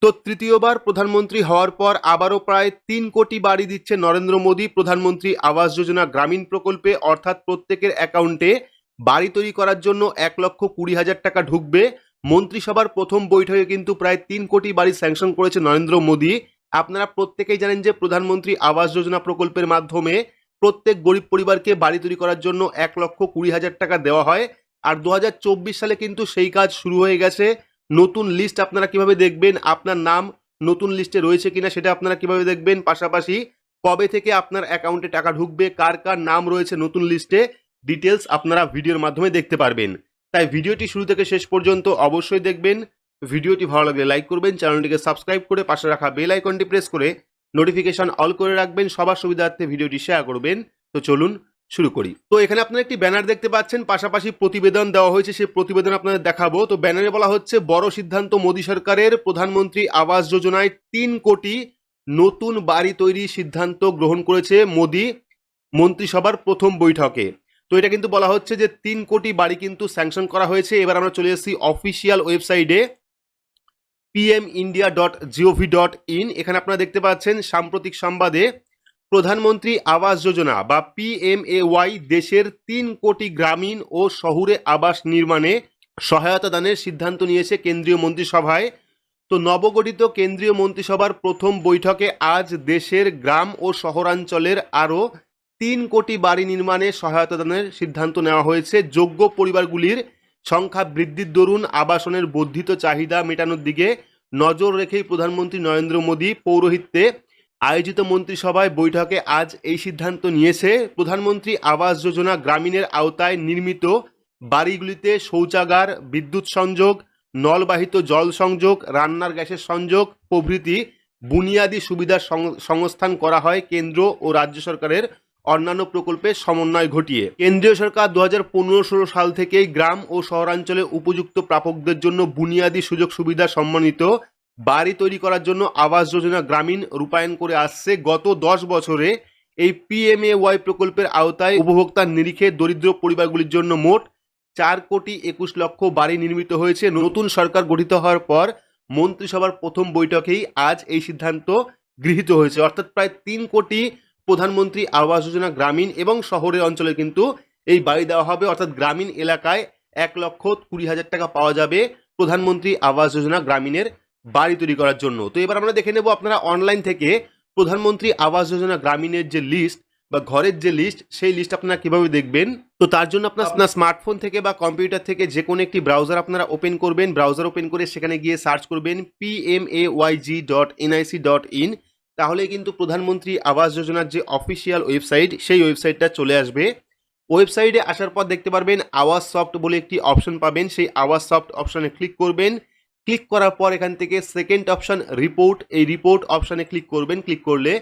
তো তৃতীয়বার প্রধানমন্ত্রী হওয়ার পর আবারও প্রায় ৩ কোটি বাড়ি দিচ্ছে নরেন্দ্র মোদী প্রধানমন্ত্রী আবাস যোজনা গ্রামীণ প্রকল্পে, অর্থাৎ প্রত্যেকের অ্যাকাউন্টে বাড়ি তৈরি করার জন্য ১,২০,০০০ টাকা ঢুকবে। মন্ত্রিসভার প্রথম বৈঠকে কিন্তু প্রায় ৩ কোটি বাড়ি স্যাংশন করেছে নরেন্দ্র মোদী। আপনারা প্রত্যেকেই জানেন যে প্রধানমন্ত্রী আবাস যোজনা প্রকল্পের মাধ্যমে প্রত্যেক গরিব পরিবারকে বাড়ি তৈরি করার জন্য ১,২০,০০০ টাকা দেওয়া হয়। আর ২০২৪ সালে কিন্তু সেই কাজ শুরু হয়ে গেছে। নতুন লিস্ট আপনারা কিভাবে দেখবেন, আপনার নাম নতুন লিস্টে রয়েছে কিনা সেটা আপনারা কিভাবে দেখবেন, পাশাপাশি কবে থেকে আপনার অ্যাকাউন্টে টাকা ঢুকবে, কার কার নাম রয়েছে নতুন লিস্টে, ডিটেলস আপনারা ভিডিওর মাধ্যমে দেখতে পারবেন। তাই ভিডিওটি শুরু থেকে শেষ পর্যন্ত অবশ্যই দেখবেন। ভিডিওটি ভালো লাগলে লাইক করবেন, চ্যানেলটিকে সাবস্ক্রাইব করে পাশে রাখা বেল আইকনটি প্রেস করে নোটিফিকেশন অল করে রাখবেন, সবার সুবিধার্থে ভিডিওটি শেয়ার করবেন। তো চলুন শুরু করি। তো এখানে আপনারা একটি ব্যানার দেখতে পাচ্ছেন, পাশাপাশি প্রতিবেদন দেওয়া হয়েছে, সেই প্রতিবেদন আপনাদের দেখাবো। তো ব্যানারে বলা হচ্ছে বড় সিদ্ধান্ত মোদী সরকারের, প্রধানমন্ত্রী আবাস যোজনায় ৩ কোটি নতুন বাড়ি তৈরির সিদ্ধান্ত গ্রহণ করেছে মোদী মন্ত্রিসভার প্রথম বৈঠকে। তো এটা কিন্তু বলা হচ্ছে যে ৩ কোটি বাড়ি কিন্তু স্যাংশন করা হয়েছে। এবার আমরা চলে এসেছি অফিসিয়াল ওয়েবসাইটে pmindia.gov.in। এখানে আপনারা দেখতে পাচ্ছেন সাম্প্রতিক সংবাদে প্রধানমন্ত্রী আবাস যোজনা বা PMAY দেশের ৩ কোটি গ্রামীণ ও শহুরে আবাস নির্মাণে সহায়তা দানের সিদ্ধান্ত নিয়েছে কেন্দ্রীয় মন্ত্রিসভায়। তো নবগঠিত কেন্দ্রীয় মন্ত্রিসভার প্রথম বৈঠকে আজ দেশের গ্রাম ও শহরাঞ্চলের আরও ৩ কোটি বাড়ি নির্মাণে সহায়তা দানের সিদ্ধান্ত নেওয়া হয়েছে। যোগ্য পরিবারগুলির সংখ্যা বৃদ্ধির দরুন আবাসনের বর্ধিত চাহিদা মেটানোর দিকে নজর রেখেই প্রধানমন্ত্রী নরেন্দ্র মোদী পৌরোহিত্যে আয়োজিত মন্ত্রিসভায় বৈঠকে আজ এই সিদ্ধান্ত নিয়েছে। প্রধানমন্ত্রী আবাস যোজনা গ্রামীণের আওতায় নির্মিত বাড়িগুলিতে শৌচাগার, বিদ্যুৎ সংযোগ, নলবাহিত জল সংযোগ, রান্নার গ্যাসের সংযোগ প্রভৃতি বুনিয়াদী সুবিধার সংস্থান করা হয় কেন্দ্র ও রাজ্য সরকারের অন্যান্য প্রকল্পের সমন্বয় ঘটিয়ে। কেন্দ্রীয় সরকার ২০১৫-১৬ সাল থেকেই গ্রাম ও শহরাঞ্চলে উপযুক্ত প্রাপকদের জন্য বুনিয়াদী সুযোগ সুবিধা সম্মানিত বাড়ি তৈরি করার জন্য আবাস যোজনা গ্রামীণ রূপায়ণ করে আসছে। গত ১০ বছরে এই PMAY প্রকল্পের আওতায় উপভোক্তার নিরিখে দরিদ্র পরিবারগুলির জন্য মোট ৪,২১,০০,০০০ বাড়ি নির্মিত হয়েছে। নতুন সরকার গঠিত হওয়ার পর মন্ত্রিসভার প্রথম বৈঠকেই আজ এই সিদ্ধান্ত গৃহীত হয়েছে, অর্থাৎ প্রায় ৩ কোটি প্রধানমন্ত্রী আবাস যোজনা গ্রামীণ এবং শহরের অঞ্চলে কিন্তু এই বাড়ি দেওয়া হবে, অর্থাৎ গ্রামীণ এলাকায় ১,২০,০০০ টাকা পাওয়া যাবে প্রধানমন্ত্রী আবাস যোজনা গ্রামীণের বাড়ি তৈরি করার জন্য। তো এবার আমরা দেখে নেব আপনারা অনলাইন থেকে প্রধানমন্ত্রী আবাস যোজনা গ্রামীণের যে লিস্ট বা ঘরের যে লিস্ট, সেই লিস্ট আপনারা কিভাবে দেখবেন। তো তার জন্য আপনার স্মার্টফোন থেকে বা কম্পিউটার থেকে যে কোনো একটি ব্রাউজার আপনারা ওপেন করবেন। ব্রাউজার ওপেন করে সেখানে গিয়ে সার্চ করবেন pmayg.nic.in। তাহলে কিন্তু প্রধানমন্ত্রী আবাস যোজনার যে অফিসিয়াল ওয়েবসাইট, সেই ওয়েবসাইটটা চলে আসবে। ওয়েবসাইটে আসার পর দেখতে পারবেন আওয়াজ সফট বলে একটি অপশন পাবেন, সেই আওয়াজ সফট অপশনে ক্লিক করবেন। ক্লিক করার পর এখান থেকে সেকেন্ড অপশন রিপোর্ট, এই রিপোর্ট অপশনে ক্লিক করবেন। ক্লিক করলে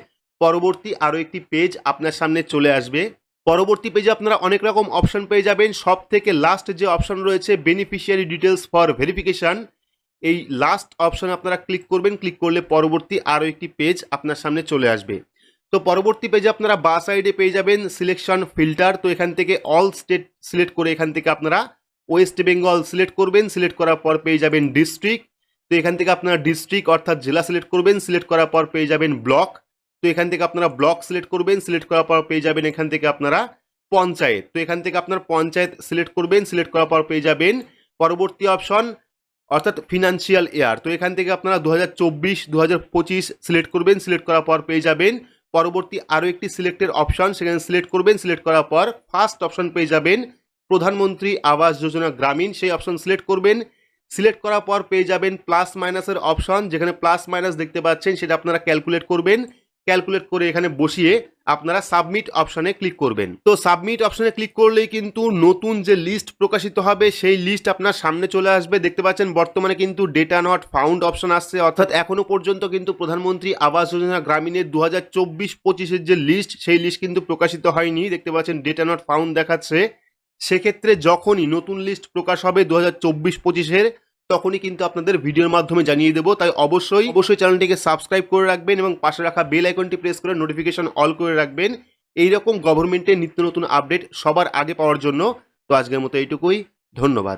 পরবর্তী আরও একটি পেজ আপনার সামনে চলে আসবে। পরবর্তী পেজে আপনারা অনেক রকম অপশন পেয়ে যাবেন। সব থেকে লাস্ট যে অপশন রয়েছে বেনিফিশিয়ারি ডিটেলস ফর ভেরিফিকেশন, এই লাস্ট অপশনে আপনারা ক্লিক করবেন। ক্লিক করলে পরবর্তী আরও একটি পেজ আপনার সামনে চলে আসবে। তো পরবর্তী পেজে আপনারা বা সাইডে পেয়ে যাবেন সিলেকশন ফিল্টার। তো এখান থেকে অল স্টেট সিলেক্ট করে এখান থেকে আপনারা ওয়েস্ট বেঙ্গল সিলেক্ট করবেন। সিলেক্ট করার পর পেয়ে যাবেন ডিস্ট্রিক্ট। তো এখান থেকে আপনারা ডিস্ট্রিক্ট অর্থাৎ জেলা সিলেক্ট করবেন। সিলেক্ট করার পর পেয়ে যাবেন ব্লক। তো এখান থেকে আপনারা ব্লক সিলেক্ট করবেন। সিলেক্ট করার পর পেয়ে যাবেন এখান থেকে আপনারা পঞ্চায়েত। তো এখান থেকে আপনার পঞ্চায়েত সিলেক্ট করবেন। সিলেক্ট করার পর পেয়ে যাবেন পরবর্তী অপশন অর্থাৎ ফিনান্সিয়াল ইয়ার। তো এখান থেকে আপনারা 2024-2025 সিলেক্ট করবেন। সিলেক্ট করার পর পেয়ে যাবেন পরবর্তী আরও একটি সিলেক্টের অপশন, সেখানে সিলেক্ট করবেন। সিলেক্ট করার পর ফার্স্ট অপশন পেয়ে যাবেন প্রধানমন্ত্রী আবাস যোজনা গ্রামীণ, সেই অপশন সিলেক্ট করবেন। সিলেক্ট করার পর পেয়ে যাবেন প্লাস মাইনাসের অপশন, যেখানে প্লাস মাইনাস দেখতে পাচ্ছেন সেটা আপনারা ক্যালকুলেট করবেন। ক্যালকুলেট করে এখানে বসিয়ে আপনারা সাবমিট অপশনে ক্লিক করবেন। তো সাবমিট অপশনে ক্লিক করলেই কিন্তু নতুন যে লিস্ট প্রকাশিত হবে সেই লিস্ট আপনার সামনে চলে আসবে। দেখতে পাচ্ছেন বর্তমানে কিন্তু ডেটা নট ফাউন্ড অপশন আসছে, অর্থাৎ এখনো পর্যন্ত কিন্তু প্রধানমন্ত্রী আবাস যোজনা গ্রামীণের 2024-25-এর যে লিস্ট, সেই লিস্ট কিন্তু প্রকাশিত হয়নি। দেখতে পাচ্ছেন ডেটা নট ফাউন্ড দেখাচ্ছে। সেক্ষেত্রে যখনই নতুন লিস্ট প্রকাশ হবে 2024-25-এর, তখনই কিন্তু আপনাদের ভিডিওর মাধ্যমে জানিয়ে দেবো। তাই অবশ্যই চ্যানেলটিকে সাবস্ক্রাইব করে রাখবেন এবং পাশে রাখা বেল আইকনটি প্রেস করে নোটিফিকেশন অল করে রাখবেন এইরকম গভর্নমেন্টের নিত্য নতুন আপডেট সবার আগে পাওয়ার জন্য। তো আজকের মতো এইটুকুই, ধন্যবাদ।